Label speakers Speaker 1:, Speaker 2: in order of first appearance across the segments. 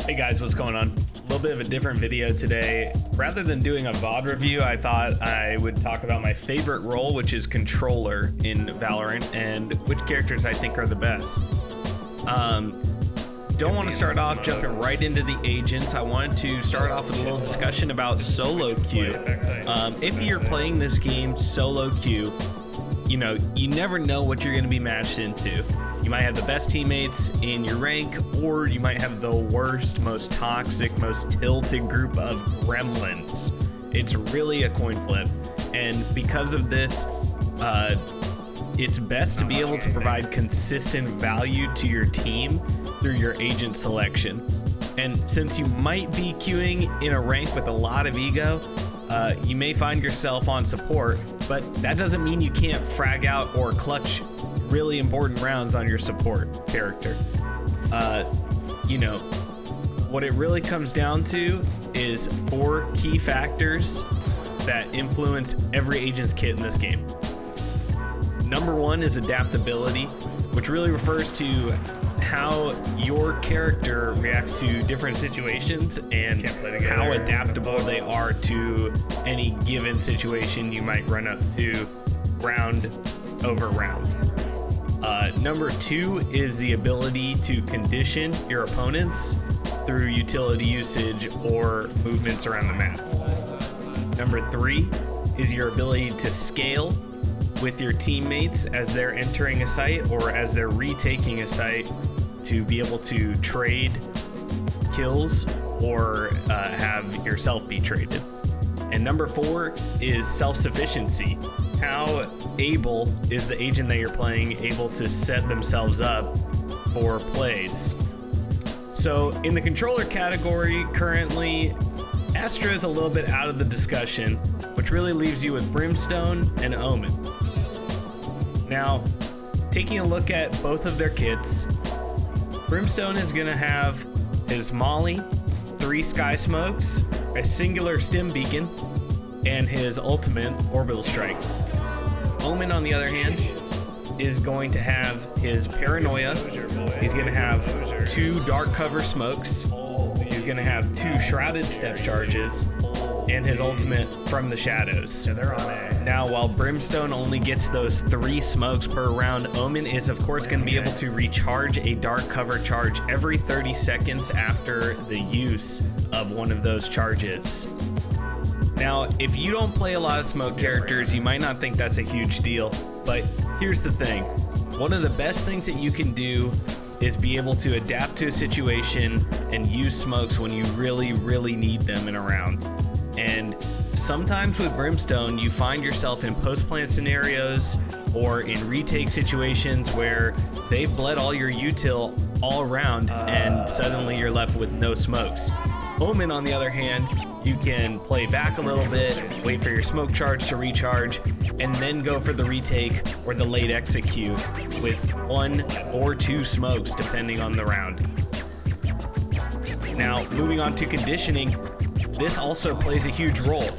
Speaker 1: Hey guys, what's going on? A little bit of a different video today. Rather than doing a VOD review, I thought I would talk about my favorite role, which is controller in Valorant, and which characters I think are the best. Don't want to start off jumping right into the agents. I wanted to start off with a little discussion about solo queue. If you're playing this game solo queue, you know, you never know what you're going to be matched into. You might have the best teammates in your rank, or you might have the worst, most toxic, most tilted group of gremlins. It's really a coin flip. And because of this, it's best to be able to provide consistent value to your team through your agent selection. And since you might be queuing in a rank with a lot of ego, you may find yourself on support, but that doesn't mean you can't frag out or clutch really important rounds on your support character. You know, what it really comes down to is 4 key factors that influence every agent's kit in this game. Number 1 is adaptability, which really refers to how your character reacts to different situations and how adaptable they are to any given situation you might run up to round over round. Number 2 is the ability to condition your opponents through utility usage or movements around the map. Number 3 is your ability to scale with your teammates as they're entering a site or as they're retaking a site to be able to trade kills or have yourself be traded. And number 4 is self-sufficiency. How able is the agent that you're playing able to set themselves up for plays? So in the controller category, currently, Astra is a little bit out of the discussion, which really leaves you with Brimstone and Omen. Now, taking a look at both of their kits, Brimstone is going to have his Molly, 3 Sky Smokes, a singular stim beacon, and his ultimate Orbital Strike. Omen, on the other hand, is going to have his Paranoia. He's going to have 2 Dark Cover Smokes. He's going to have 2 Shrouded Step Charges, and his ultimate From the Shadows. Now, while Brimstone only gets those 3 smokes per round, Omen is of course going to be able to recharge a dark cover charge every 30 seconds after the use of one of those charges. Now, if you don't play a lot of smoke characters, you might not think that's a huge deal, but here's the thing. One of the best things that you can do is be able to adapt to a situation and use smokes when you really, really need them in a round. And sometimes with Brimstone, you find yourself in post-plant scenarios or in retake situations where they've bled all your util all around and suddenly you're left with no smokes. Omen, on the other hand, you can play back a little bit, wait for your smoke charge to recharge, and then go for the retake or the late execute with 1 or 2 smokes depending on the round. Now, moving on to conditioning, this also plays a huge role.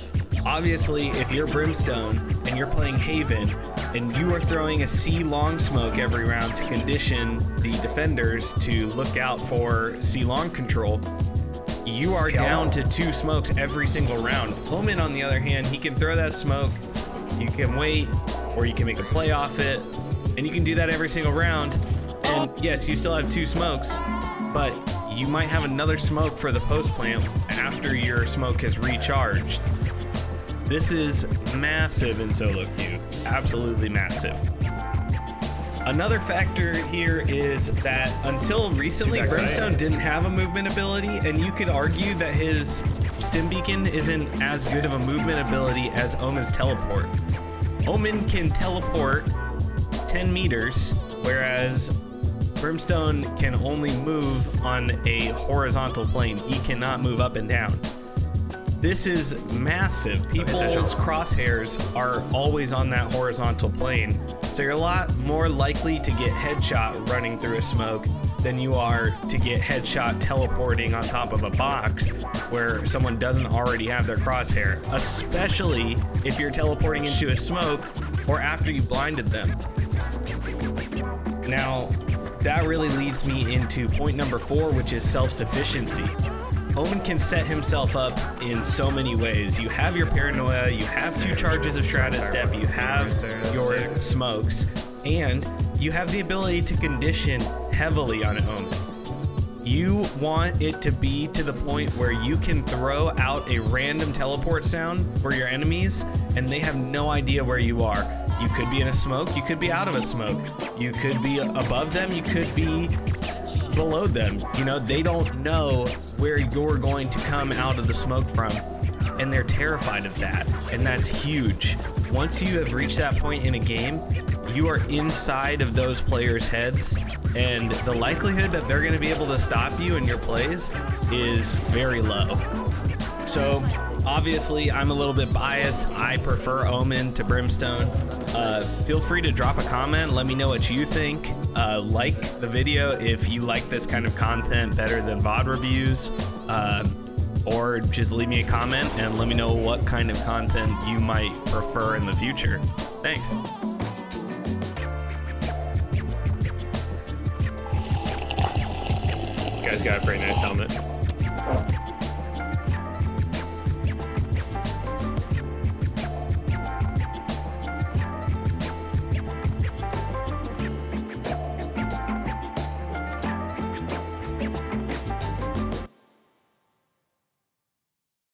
Speaker 1: Obviously, if you're Brimstone and you're playing Haven and you are throwing a C long smoke every round to condition the defenders to look out for C long control, you are down to 2 smokes every single round. Omen, on the other hand, he can throw that smoke, you can wait, or you can make a play off it, and you can do that every single round. And yes, you still have 2 smokes, but you might have another smoke for the post plant after your smoke has recharged. This is massive in solo queue, absolutely massive. Another factor here is that until recently, Brimstone didn't have a movement ability, and you could argue that his stim beacon isn't as good of a movement ability as Omen's teleport. Omen can teleport 10 meters, whereas Brimstone can only move on a horizontal plane. He cannot move up and down. This is massive. People's crosshairs are always on that horizontal plane, so you're a lot more likely to get headshot running through a smoke than you are to get headshot teleporting on top of a box where someone doesn't already have their crosshair, especially if you're teleporting into a smoke or after you blinded them. Now, that really leads me into point number 4, which is self-sufficiency. Omen can set himself up in so many ways. You have your paranoia, you have 2 charges of Shrouded Step, you have your smokes, and you have the ability to condition heavily on Omen. You want it to be to the point where you can throw out a random teleport sound for your enemies and they have no idea where you are. You could be in a smoke, you could be out of a smoke, you could be above them, you could be below them. You know, they don't know where you're going to come out of the smoke from, and they're terrified of that, and that's huge. Once you have reached that point in a game, you are inside of those players' heads, and the likelihood that they're going to be able to stop you in your plays is very low. So obviously I'm a little bit biased. I prefer Omen to Brimstone. Feel free to drop a comment, let me know what you think. Like the video if you like this kind of content better than VOD reviews, or just leave me a comment and let me know what kind of content you might prefer in the future. Thanks.
Speaker 2: This guy's got a pretty nice helmet.